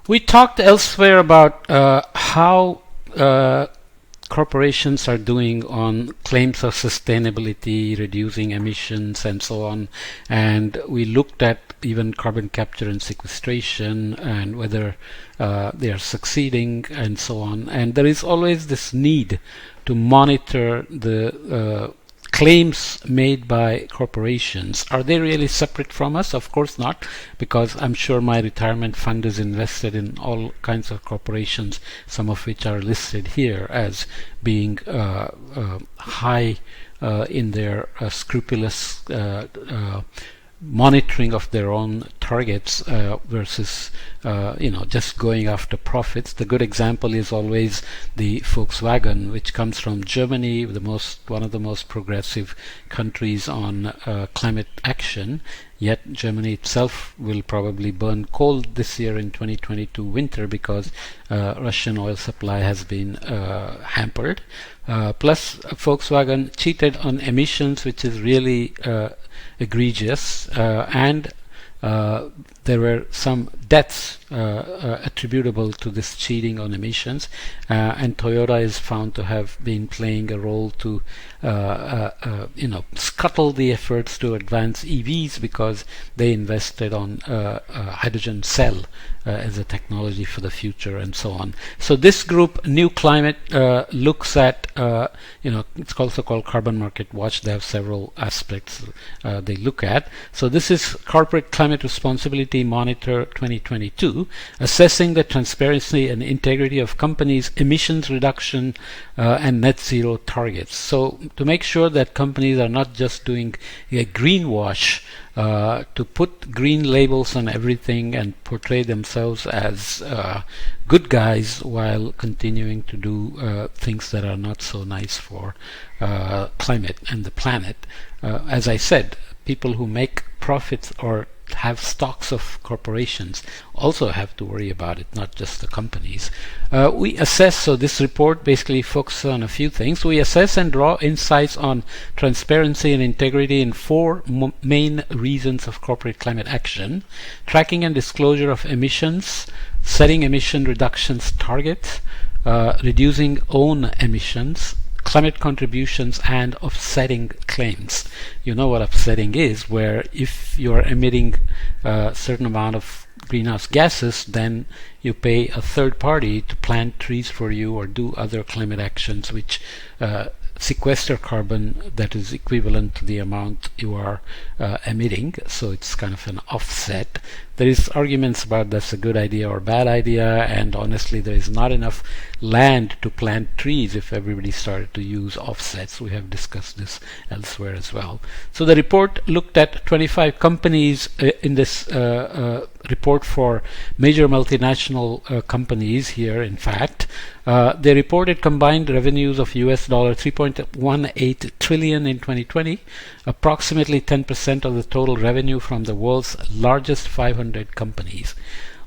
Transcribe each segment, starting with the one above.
We talked elsewhere about how corporations are doing on claims of sustainability, reducing emissions, and so on. And we looked at even carbon capture and sequestration and whether they are succeeding and so on. And there is always this need to monitor the claims made by corporations. Are they really separate from us? Of course not, because I'm sure my retirement fund is invested in all kinds of corporations, some of which are listed here as being high in their scrupulous monitoring of their own targets versus just going after profits. The good example is always the Volkswagen, which comes from Germany, one of the most progressive countries on climate action. Yet Germany itself will probably burn coal this year in 2022 winter because Russian oil supply has been hampered. Plus Volkswagen cheated on emissions, which is really egregious, and there were some deaths attributable to this cheating on emissions, and Toyota is found to have been playing a role to scuttle the efforts to advance EVs because they invested on hydrogen cell as a technology for the future and so on. So this group, New Climate, looks at it's also called Carbon Market Watch. They have several aspects they look at. So this is Corporate Climate Responsibility Monitor 2022, assessing the transparency and integrity of companies' emissions reduction and net zero targets. So to make sure that companies are not just doing a greenwash, to put green labels on everything and portray themselves as good guys while continuing to do things that are not so nice for climate and the planet. As I said, people who make profits or have stocks of corporations also have to worry about it, not just the companies. We assess, so this report basically focuses on a few things. We assess and draw insights on transparency and integrity in four main reasons of corporate climate action: tracking and disclosure of emissions, setting emission reductions targets, reducing own emissions, climate contributions, and offsetting claims. You know what offsetting is, where if you're emitting a certain amount of greenhouse gases, then you pay a third party to plant trees for you or do other climate actions which sequester carbon that is equivalent to the amount you are emitting. So it's kind of an offset. There is arguments about that's a good idea or bad idea, and honestly there is not enough land to plant trees if everybody started to use offsets. We have discussed this elsewhere as well. So the report looked at 25 companies in this report for major multinational companies here. In fact, they reported combined revenues of US $3.18 trillion in 2020, approximately 10% of the total revenue from the world's largest 500 companies.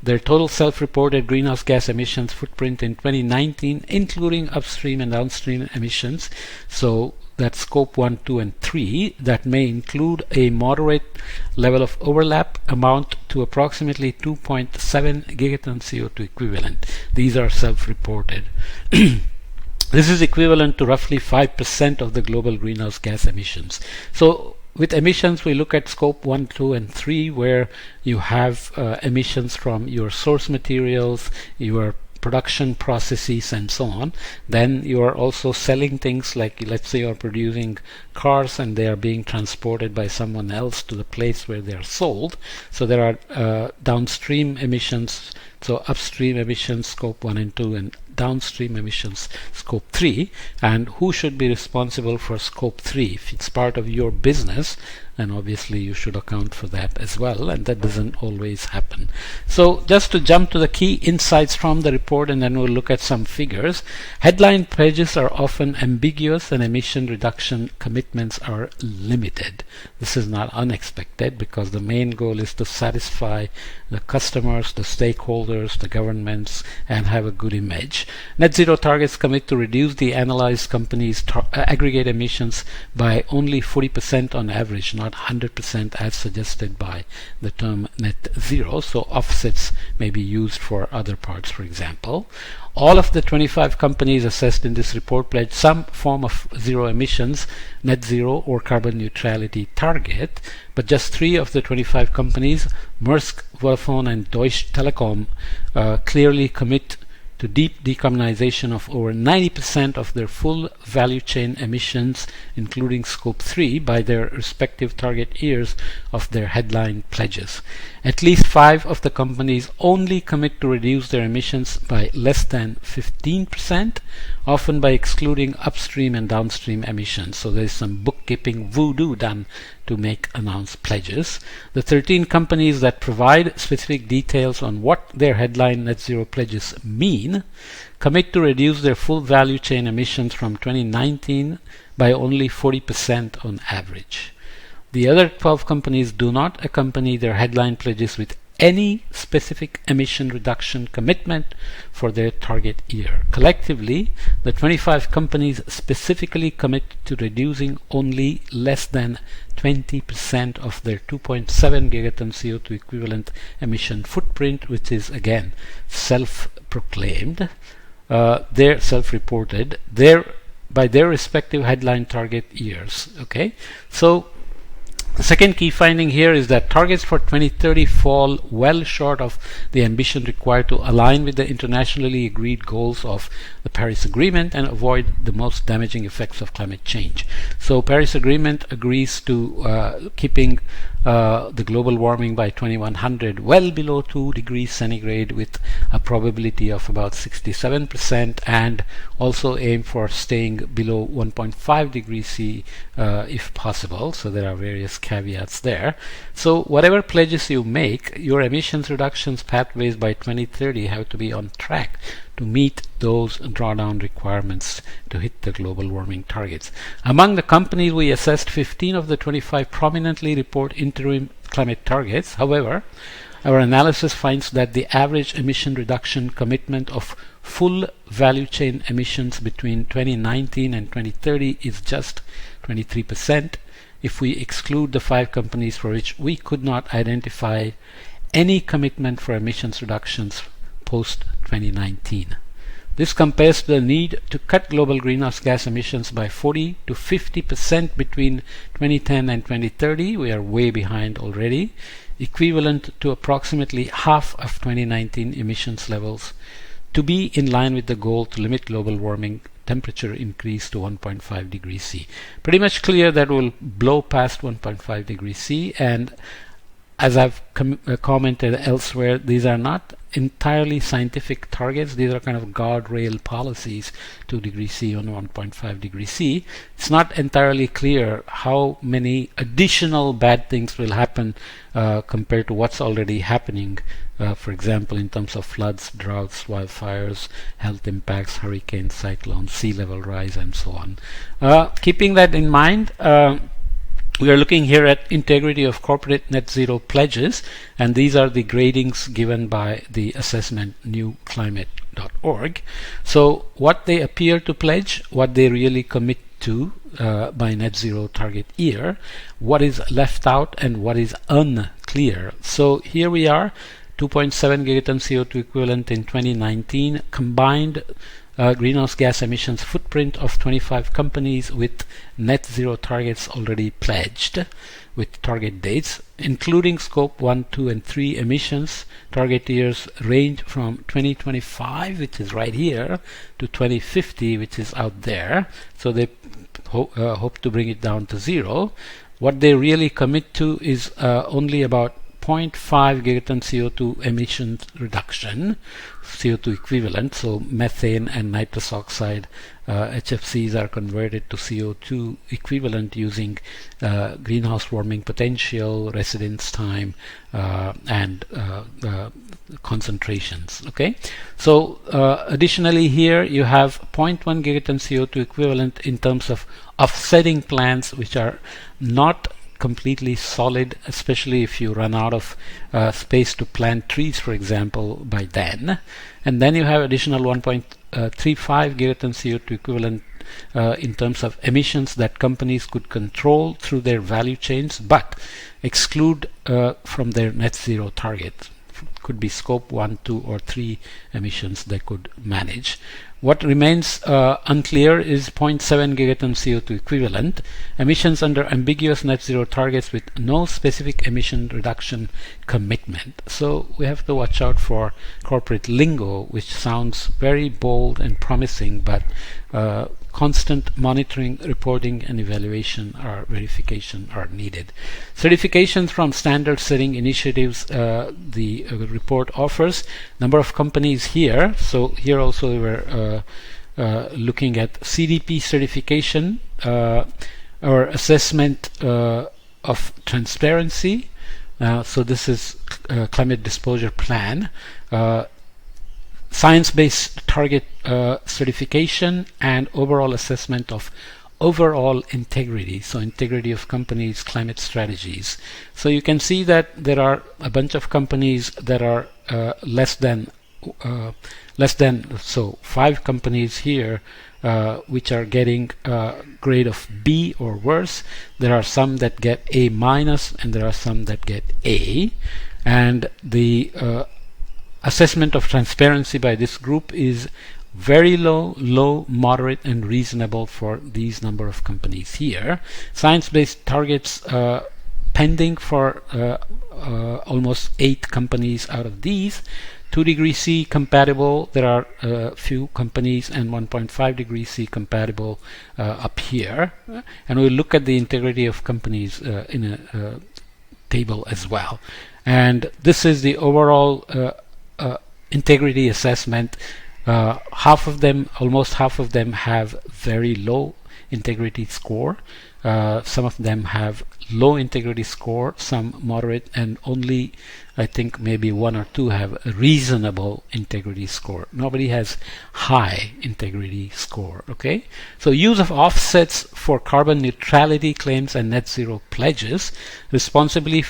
Their total self-reported greenhouse gas emissions footprint in 2019, including upstream and downstream emissions, so that's scope 1, 2, and 3, that may include a moderate level of overlap, amount to approximately 2.7 gigaton CO2 equivalent. These are self-reported. This is equivalent to roughly 5% of the global greenhouse gas emissions. So with emissions, we look at scope 1, 2, and 3, where you have emissions from your source materials, your production processes, and so on. Then you are also selling things like, let's say you're producing cars and they are being transported by someone else to the place where they are sold. So there are downstream emissions, so upstream emissions scope 1 and 2, and downstream emissions scope 3. And who should be responsible for scope 3? If it's part of your business, then obviously you should account for that as well, and that doesn't always happen. So just to jump to the key insights from the report, and then we'll look at some figures. Headline pages are often ambiguous and emission reduction commitments are limited. This is not unexpected because the main goal is to satisfy the customers, the stakeholders, the governments, and have a good image. Net zero targets commit to reduce the analyzed companies' aggregate emissions by only 40% on average, not not 100% as suggested by the term net zero. So offsets may be used for other parts, for example. All of the 25 companies assessed in this report pledged some form of zero emissions, net zero or carbon neutrality target, but just 3 of the 25 companies, Maersk, Vodafone and Deutsche Telekom, clearly commit to deep decarbonization of over 90% of their full value chain emissions, including Scope 3, by their respective target years of their headline pledges. At least 5 of the companies only commit to reduce their emissions by less than 15%, often by excluding upstream and downstream emissions. So there is some bookkeeping voodoo done to make announced pledges. The 13 companies that provide specific details on what their headline net zero pledges mean commit to reduce their full value chain emissions from 2019 by only 40% on average. The other 12 companies do not accompany their headline pledges with any specific emission reduction commitment for their target year. Collectively, the 25 companies specifically commit to reducing only less than 20% of their 2.7 gigaton CO2 equivalent emission footprint, which is again self-proclaimed, they're self-reported, by their respective headline target years. Okay, so the second key finding here is that targets for 2030 fall well short of the ambition required to align with the internationally agreed goals of the Paris Agreement and avoid the most damaging effects of climate change. So Paris Agreement agrees to keeping the global warming by 2100 well below 2 degrees centigrade with a probability of about 67%, and also aim for staying below 1.5 degrees C if possible. So there are various caveats there. So whatever pledges you make, your emissions reductions pathways by 2030 have to be on track to meet those drawdown requirements to hit the global warming targets. Among the companies we assessed, 15 of the 25 prominently report interim climate targets. However, our analysis finds that the average emission reduction commitment of full value chain emissions between 2019 and 2030 is just 23%, if we exclude the 5 companies for which we could not identify any commitment for emissions reductions post-2019. This compares to the need to cut global greenhouse gas emissions by 40 to 50% between 2010 and 2030. We are way behind already, equivalent to approximately half of 2019 emissions levels, to be in line with the goal to limit global warming temperature increase to 1.5 degrees C. Pretty much clear that we'll blow past 1.5 degrees C, and as I've commented elsewhere, these are not entirely scientific targets. These are kind of guardrail policies, 2 degrees C on 1.5 degrees C. It's not entirely clear how many additional bad things will happen compared to what's already happening, for example, in terms of floods, droughts, wildfires, health impacts, hurricanes, cyclones, sea level rise, and so on. Keeping that in mind, we are looking here at integrity of corporate net zero pledges, and these are the gradings given by the assessment newclimate.org. So what they appear to pledge, what they really commit to by net zero target year, what is left out and what is unclear. So here we are, 2.7 gigaton CO2 equivalent in 2019, combined greenhouse gas emissions footprint of 25 companies with net zero targets already pledged with target dates, including scope 1, 2 and 3 emissions. Target years range from 2025, which is right here, to 2050, which is out there. So they hope to bring it down to zero. What they really commit to is only about 0.5 gigaton CO2 emissions reduction, CO2 equivalent. So methane and nitrous oxide HFCs are converted to CO2 equivalent using greenhouse warming potential, residence time, and concentrations. Okay, so additionally here you have 0.1 gigaton CO2 equivalent in terms of offsetting plants, which are not completely solid, especially if you run out of space to plant trees, for example, by then. And then you have additional 1.35 gigaton CO2 equivalent in terms of emissions that companies could control through their value chains, but exclude from their net zero target. Could be scope 1, 2, or 3 emissions they could manage. What remains unclear is 0.7 gigaton CO2 equivalent, emissions under ambiguous net zero targets with no specific emission reduction commitment. So we have to watch out for corporate lingo, which sounds very bold and promising, but constant monitoring, reporting, and evaluation or verification are needed. Certifications from standard setting initiatives the report offers. Number of companies here. So here also we were looking at CDP certification or assessment of transparency. So this is climate disclosure plan. Science-based target certification and overall assessment of overall integrity, so integrity of companies' climate strategies. So you can see that there are a bunch of companies that are less than so 5 companies here which are getting grade of B or worse. There are some that get A minus and there are some that get A, and the assessment of transparency by this group is very low, low, moderate, and reasonable for these number of companies here. Science-based targets pending for almost 8 companies out of these. 2 degree C compatible, there are a few companies, and 1.5 degree C compatible up here. And we'll look at the integrity of companies in a table as well. And this is the overall integrity assessment. Almost half of them have very low integrity score. Some of them have low integrity score, some moderate, and only I think maybe 1 or 2 have a reasonable integrity score. Nobody has high integrity score. Okay, so use of offsets for carbon neutrality claims and net zero pledges, responsibility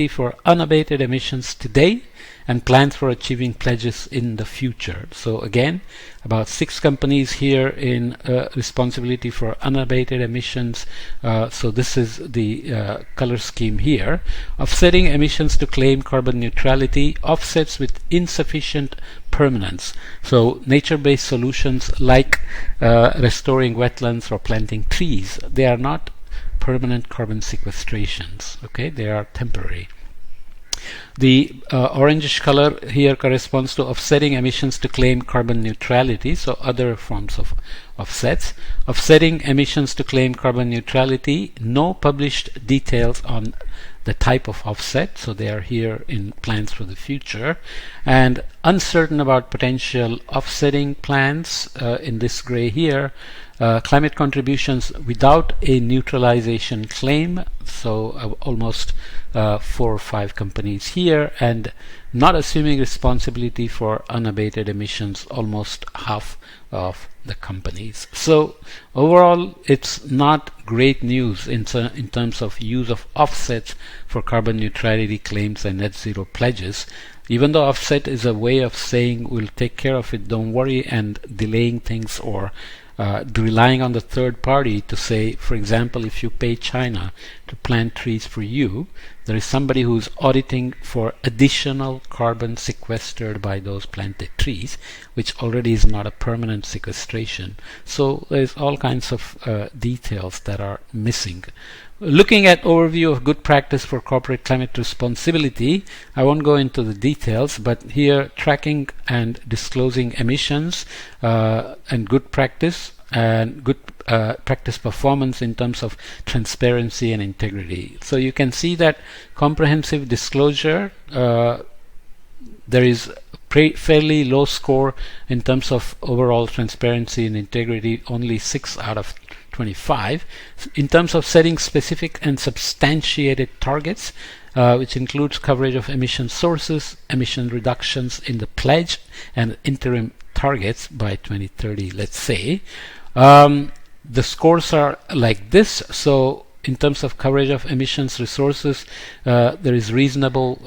for unabated emissions today, and plans for achieving pledges in the future. So again, about 6 companies here in responsibility for unabated emissions. So this is the color scheme here. Offsetting emissions to claim carbon neutrality, offsets with insufficient permanence. So nature-based solutions like restoring wetlands or planting trees, they are not permanent carbon sequestrations. Okay, they are temporary. The orangish color here corresponds to offsetting emissions to claim carbon neutrality, so other forms of offsets. Offsetting emissions to claim carbon neutrality, no published details on the type of offset, so they are here in plans for the future, and uncertain about potential offsetting plans in this gray here. Climate contributions without a neutralization claim, so almost 4 or 5 companies here, and not assuming responsibility for unabated emissions, almost half of the companies. So overall, it's not great news in terms of use of offsets for carbon neutrality claims and net zero pledges. Even though offset is a way of saying we'll take care of it, don't worry, and delaying things or relying on the third party to say, for example, if you pay China to plant trees for you, there is somebody who's auditing for additional carbon sequestered by those planted trees, which already is not a permanent sequestration. So there's all kinds of details that are missing. Looking at overview of good practice for corporate climate responsibility, I won't go into the details, but here tracking and disclosing emissions and good practice and good practice performance in terms of transparency and integrity. So you can see that comprehensive disclosure, there is fairly low score in terms of overall transparency and integrity, only 6 out of 25. In terms of setting specific and substantiated targets, which includes coverage of emission sources, emission reductions in the pledge, and interim targets by 2030, let's say. The scores are like this. So in terms of coverage of emissions resources, there is reasonable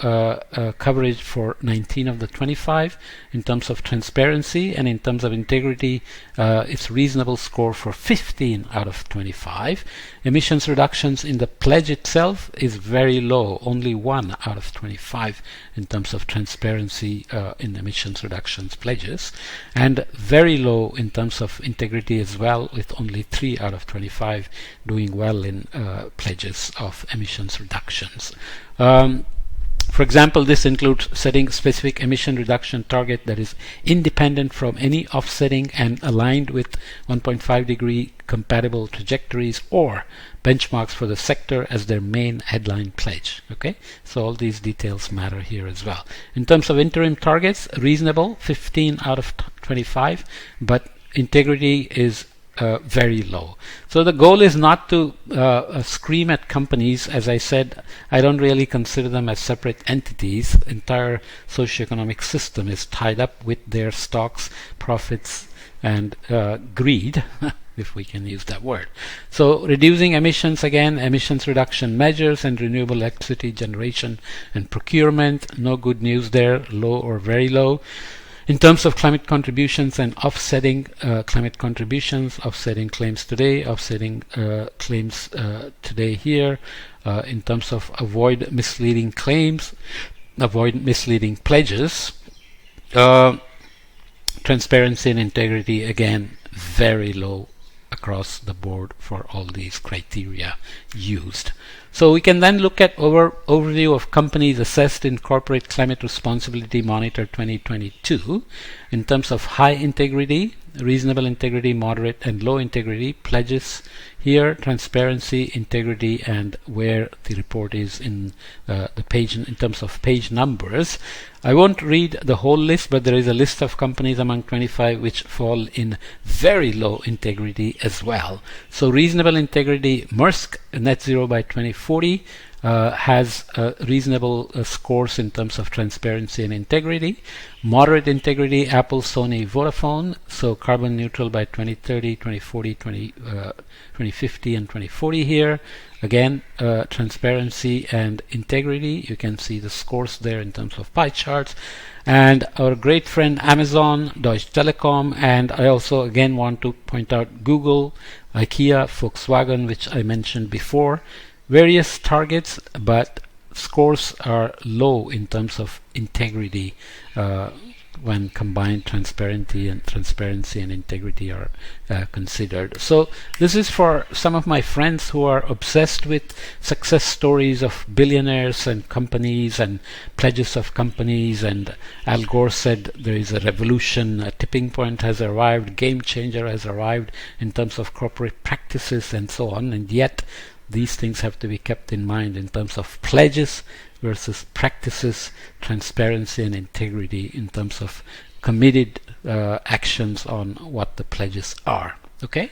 coverage for 19 of the 25. In terms of transparency and in terms of integrity, it's reasonable score for 15 out of 25. Emissions reductions in the pledge itself is very low, only 1 out of 25 in terms of transparency in emissions reductions pledges, and very low in terms of integrity as well, with only 3 out of 25 doing well in pledges of emissions reductions. For example, this includes setting specific emission reduction target that is independent from any offsetting and aligned with 1.5 degree compatible trajectories or benchmarks for the sector as their main headline pledge. Okay, so all these details matter here as well. In terms of interim targets, reasonable, 15 out of 25, but integrity is very low. So the goal is not to scream at companies. As I said, I don't really consider them as separate entities. The entire socioeconomic system is tied up with their stocks, profits, and greed, if we can use that word. So reducing emissions, again, emissions reduction measures and renewable electricity generation and procurement, no good news there, low or very low. In terms of climate contributions and offsetting climate contributions, offsetting claims today, offsetting claims today here. In terms of avoid misleading claims, avoid misleading pledges. Transparency and integrity, again, very low across the board for all these criteria used. So we can then look at overview of companies assessed in Corporate Climate Responsibility Monitor 2022 in terms of high integrity, reasonable integrity, moderate and low integrity pledges here, transparency, integrity, and where the report is in the page in terms of page numbers. I won't read the whole list, but there is a list of companies among 25 which fall in very low integrity as well. So reasonable integrity, Maersk net zero by 2040 has reasonable scores in terms of transparency and integrity. Moderate integrity, Apple, Sony, Vodafone, so carbon neutral by 2030, 2040, 2050 and 2040 here. Again, transparency and integrity, you can see the scores there in terms of pie charts. And our great friend Amazon, Deutsche Telekom, and I also again want to point out Google, IKEA, Volkswagen, which I mentioned before. Various targets, but scores are low in terms of integrity when combined transparency and integrity are considered. So this is for some of my friends who are obsessed with success stories of billionaires and companies and pledges of companies, and Al Gore said there is a revolution, a tipping point has arrived, game changer has arrived in terms of corporate practices and so on, and yet these things have to be kept in mind in terms of pledges versus practices, transparency and integrity in terms of committed actions on what the pledges are. Okay?